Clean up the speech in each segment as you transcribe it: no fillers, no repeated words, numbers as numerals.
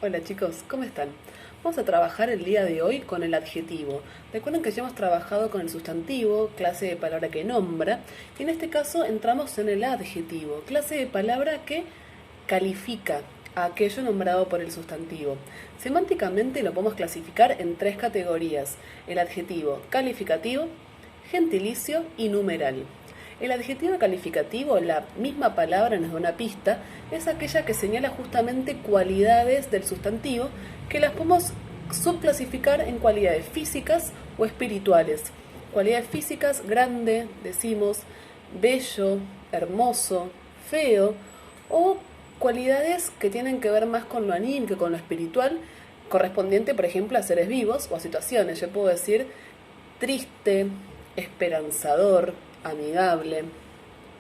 Hola chicos, ¿cómo están? Vamos a trabajar el día de hoy con el adjetivo. Recuerden que ya hemos trabajado con el sustantivo, clase de palabra que nombra, y en este caso entramos en el adjetivo, clase de palabra que califica a aquello nombrado por el sustantivo. Semánticamente lo podemos clasificar en tres categorías: el adjetivo calificativo, gentilicio y numeral. El adjetivo calificativo, la misma palabra nos da una pista, es aquella que señala justamente cualidades del sustantivo que las podemos subclasificar en cualidades físicas o espirituales. Cualidades físicas: grande, decimos, bello, hermoso, feo, o cualidades que tienen que ver más con lo anímico, con lo espiritual, correspondiente, por ejemplo, a seres vivos o a situaciones. Yo puedo decir triste, esperanzador, amigable,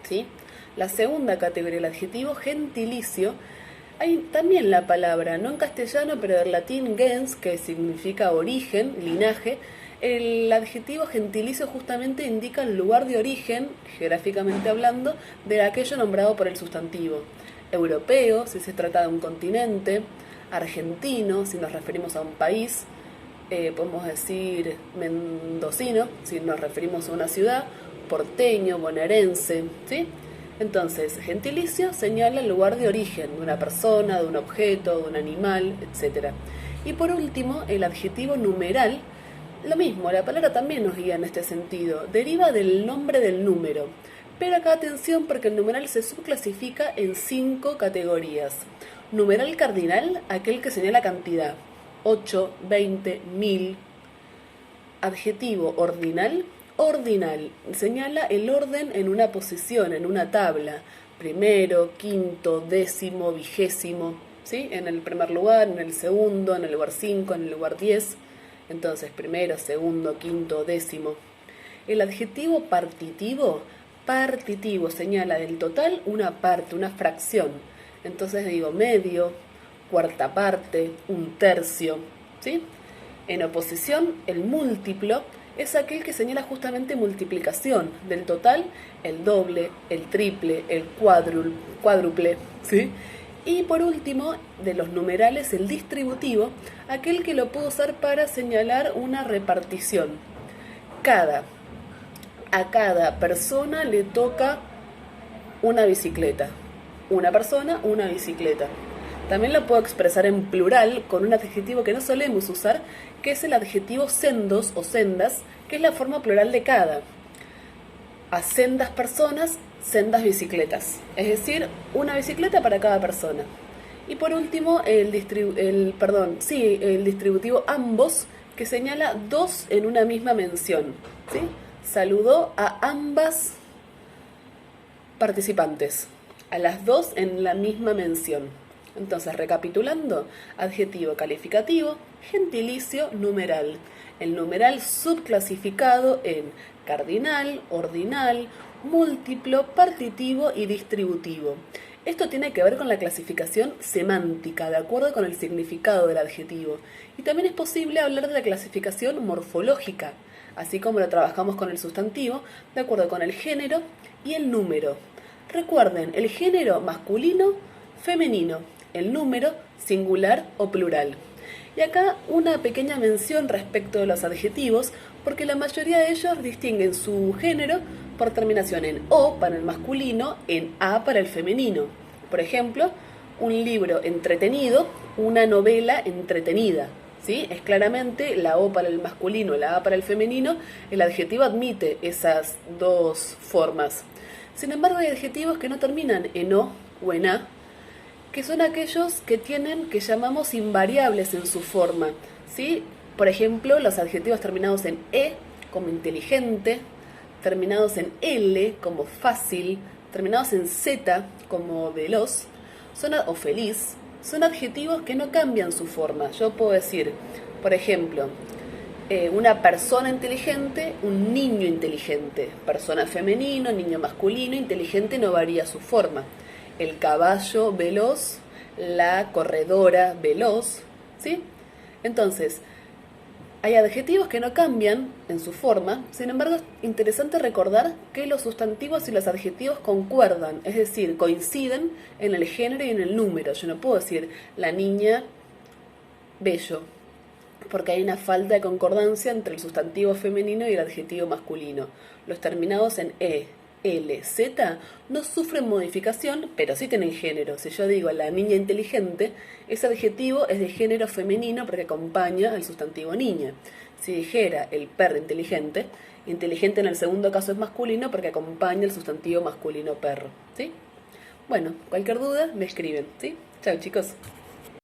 ¿sí? La segunda categoría, el adjetivo gentilicio, hay también la palabra, no en castellano, pero del latín gens, que significa origen, linaje. El adjetivo gentilicio justamente indica el lugar de origen, geográficamente hablando, de aquello nombrado por el sustantivo. Europeo, si se trata de un continente; argentino, si nos referimos a un país; podemos decir mendocino, si nos referimos a una ciudad; porteño, bonaerense, ¿sí? Entonces, gentilicio señala el lugar de origen de una persona, de un objeto, de un animal, etc. Y por último, el adjetivo numeral, lo mismo, la palabra también nos guía en este sentido, deriva del nombre del número. Pero acá atención, porque el numeral se subclasifica en 5 categorías. Numeral cardinal, aquel que señala cantidad: 8, 20, 1000. Adjetivo ordinal, ordinal, señala el orden en una posición, en una tabla: primero, quinto, décimo, vigésimo, ¿sí? En el primer lugar, en el segundo, en el lugar 5, en el lugar 10. Entonces, primero, segundo, quinto, décimo. El adjetivo partitivo, partitivo, señala del total una parte, una fracción. Entonces digo medio, cuarta parte, un tercio, ¿sí? En oposición, el múltiplo es aquel que señala justamente multiplicación del total: el doble, el triple, el cuádruple, ¿sí? Y por último, de los numerales, el distributivo, aquel que lo puedo usar para señalar una repartición. A cada persona le toca una bicicleta. Una persona, una bicicleta. También lo puedo expresar en plural con un adjetivo que no solemos usar, que es el adjetivo sendos o sendas, que es la forma plural de cada. A sendas personas, sendas bicicletas. Es decir, una bicicleta para cada persona. Y por último, el distributivo ambos, que señala dos en una misma mención, ¿sí? Saludó a ambas participantes, a las dos en la misma mención. Entonces, recapitulando: adjetivo calificativo, gentilicio, numeral. El numeral subclasificado en cardinal, ordinal, múltiplo, partitivo y distributivo. Esto tiene que ver con la clasificación semántica, de acuerdo con el significado del adjetivo. Y también es posible hablar de la clasificación morfológica, así como lo trabajamos con el sustantivo, de acuerdo con el género y el número. Recuerden, el género masculino, femenino; el número singular o plural. Y acá una pequeña mención respecto de los adjetivos, porque la mayoría de ellos distinguen su género por terminación en O para el masculino, en A para el femenino. Por ejemplo, un libro entretenido, una novela entretenida, ¿sí? Es claramente la O para el masculino, la A para el femenino. El adjetivo admite esas dos formas. Sin embargo, hay adjetivos que no terminan en O o en A, que son aquellos que llamamos invariables en su forma, ¿sí? Por ejemplo, los adjetivos terminados en E, como inteligente; terminados en L, como fácil; terminados en Z, como veloz, o feliz, son adjetivos que no cambian su forma. Yo puedo decir, por ejemplo, una persona inteligente, un niño inteligente; persona femenino, niño masculino; inteligente no varía su forma; el caballo veloz, la corredora veloz, ¿sí? Entonces, hay adjetivos que no cambian en su forma. Sin embargo, es interesante recordar que los sustantivos y los adjetivos concuerdan, es decir, coinciden en el género y en el número. Yo no puedo decir la niña bello, porque hay una falta de concordancia entre el sustantivo femenino y el adjetivo masculino. Los terminados en E, L, Z no sufren modificación, pero sí tienen género. Si yo digo la niña inteligente, ese adjetivo es de género femenino porque acompaña al sustantivo niña. Si dijera el perro inteligente, inteligente en el segundo caso es masculino porque acompaña el sustantivo masculino perro. ¿Sí? Bueno, cualquier duda me escriben. ¿Sí? Chao chicos.